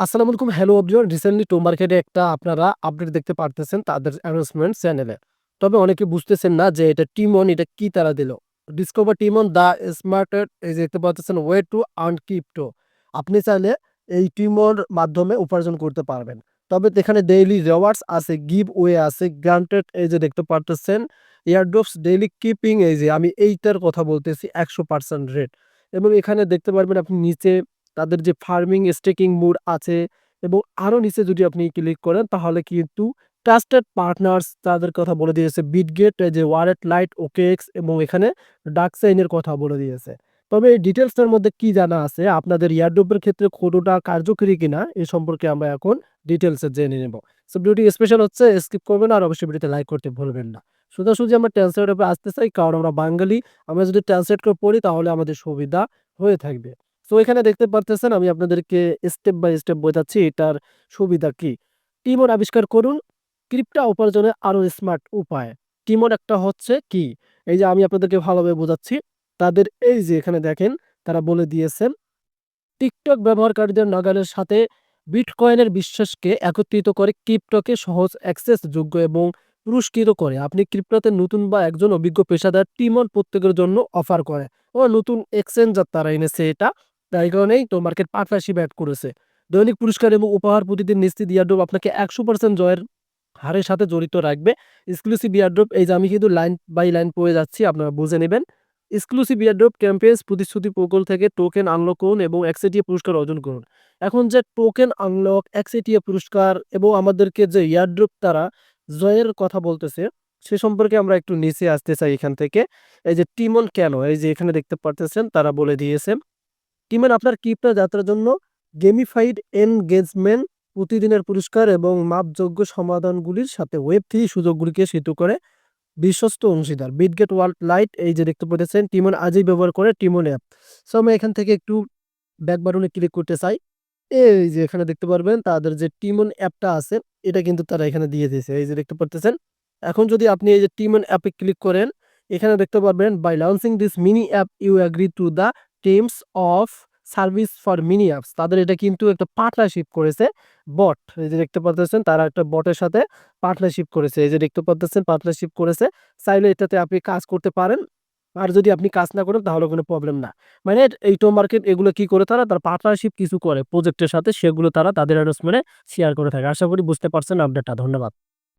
আসসালামু আলাইকুম। Hello everyone. Recently টো মার্কেটে একটা আপনারা আপডেট দেখতে পারতেছেন তাদের অ্যানাউন্সমেন্ট চ্যানেলে। তবে অনেকে বুঝতেছেন না যে এটা টিমন এটা কি তারা দিল। ডিসকভার টিমন দ্য স্মার্টেড এই যে দেখতে পাচ্ছেন ওয়ে টু আর্ন ক্রিপ্টো। আপনি চাইলে এই টিমোর মাধ্যমে উপার্জন করতে পারবেন। তবে এখানে ডেইলি রিওয়ার্ডস আছে, গিভ ওয়ে আছে, গ্রান্টেড এই যে দেখতে পারতেছেন, এয়ারড্রপস ডেইলি কিপিং এই যে আমি এইটার কথা বলতেছি 100% রেট। এবং এখানে দেখতে পারবেন আপনি নিচে তাদের যে ফার্মিং স্টেকিং মোড আছে এবং আরো নিচে যদি আপনি ক্লিক করেন তাহলে কিন্তু ট্রাস্টেড পার্টনার্স তাদের কথা বলে দিয়েছে। বিটগেট, এই যে ওয়ালেট লাইট, ওকেএক্স এবং এখানে ডার্কসাইন এর কথা বলে দিয়েছে। তবে এই ডিটেইলস এর মধ্যে কি জানা আছে, আপনাদের এয়ারড্রপ এর ক্ষেত্রে কতটা কার্যকরী কিনা এ সম্পর্কে আমরা এখন ডিটেইলস এ জেনে নেব। সো ভিডিওটি স্পেশাল হচ্ছে, স্কিপ করবেন না আর অবশ্যই ভিডিওতে লাইক করতে ভুলবেন না। সোজাসুজি আমরা ট্রান্সলেট এ আসতে চাই কারণ আমরা বাঙালি। আমরা যদি ট্রান্সলেট করে পড়ি তাহলে আমাদের সুবিধা হয়ে থাকবে। সো এখানে দেখতে পারতেছেন আমি আপনাদেরকে স্টেপ বাই স্টেপ বোঝাচ্ছি এটার সুবিধা কি। টিমোর আবিষ্কার করুন ক্রিপ্টো উপার্জনের আরো স্মার্ট উপায়। টিমোর একটা হচ্ছে কি, এই যে আমি আপনাদেরকে ভালোভাবে বোঝাচ্ছি। তাদের এই যে এখানে দেখেন তারা বলে দিয়েছেন টিকটক ব্যবহারকারীদের নাগালের সাথে বিটকয়েনের বিশ্বাসকে একত্রিত করে ক্রিপ্টোকে সহজ অ্যাক্সেস যোগ্য এবং পুরস্কৃত করে। আপনি ক্রিপ্টোতে নতুন বা একজন অভিজ্ঞ পেশাদার টিমন প্রত্যেকের জন্য অফার করে ও নতুন এক্সচেঞ্জার তারা এনেছে এটা, তাই কারণেই তো মার্কেট পার্টনারশিপ অ্যাড করেছে। দৈনিক পুরস্কার এবং উপহার প্রতিদিন নিশ্চিত ইয়ারড্রপ আপনাকে 100% জয়ের হারের সাথে জড়িত রাখবে। এক্সক্লুসিভ ইয়ারড্রপ এই যে আমি কিন্তু লাইন বাই লাইন পড়ে যাচ্ছি, আপনারা বুঝে নেবেন। এক্সক্লুসিভ ইয়ারড্রপ ক্যাম্পেইনস প্রতিশ্রুতি প্রকল্প থেকে টোকেন আনলক করুন এবং একচেটিয়া পুরস্কার অর্জন করুন। এখন যে টোকেন আনলক, একচেটিয়া পুরস্কার এবং আমাদেরকে যে ইয়ারড্রপ তারা জয়ের কথা বলতেছে সে সম্পর্কে আমরা একটু নিচে আসতে চাই এখান থেকে। এই যে টিমন কেন, এই যে এখানে দেখতে পারতেছেন তারা বলে দিয়েছে টিমের আপনার ক্রিপ্টো যাত্রার জন্য গেমিফাইড এনগেজমেন্ট, প্রতিদিনের পুরস্কার এবং মাপযোগ্য সমাধানগুলির সাথে ওয়েব 3 সুযোগগুলিকে সেতু করে বিশ্বস্ত অংশীদার। বিটগেট ওয়ার্ল্ড লাইট এই যে দেখতে পাচ্ছেন টিমন আজই ব্যবহার করে টিমন অ্যাপ। সো আমি এখান থেকে একটু ব্যাক বাটনে ক্লিক করতে চাই। এই যে এখানে দেখতে পারবেন তাদের যে টিমন অ্যাপটা আছে এটা কিন্তু তারা এখানে দিয়ে দিয়েছে। এই যে দেখতে পারতেছেন। এখন যদি আপনি এই যে টিমন অ্যাপে ক্লিক করেন এখানে দেখতে পারবেন by launching this mini app you agree to the terms of service for mini apps. তাদের এটা কিন্তু একটা পার্টনারশিপ করেছে বট। এই যে দেখতে পাচ্ছেন তারা একটা বটের সাথে পার্টনারশিপ করেছে। এই যে দেখতে পাচ্ছেন পার্টনারশিপ করেছে। চাইলে এটাতে আপনি কাজ করতে পারেন। আর যদি আপনি কাজ না করেন তাহলে কোনো প্রবলেম না। মানে এই টো মার্কেট এগুলো কি করে তারা পার্টনারশিপ কিছু করে প্রজেক্টের সাথে সেগুলো তারা তাদের অ্যানাউন্সমেন্টে শেয়ার করে থাকে। আশা করি বুঝতে পারছেন আপডেটটা। ধন্যবাদ।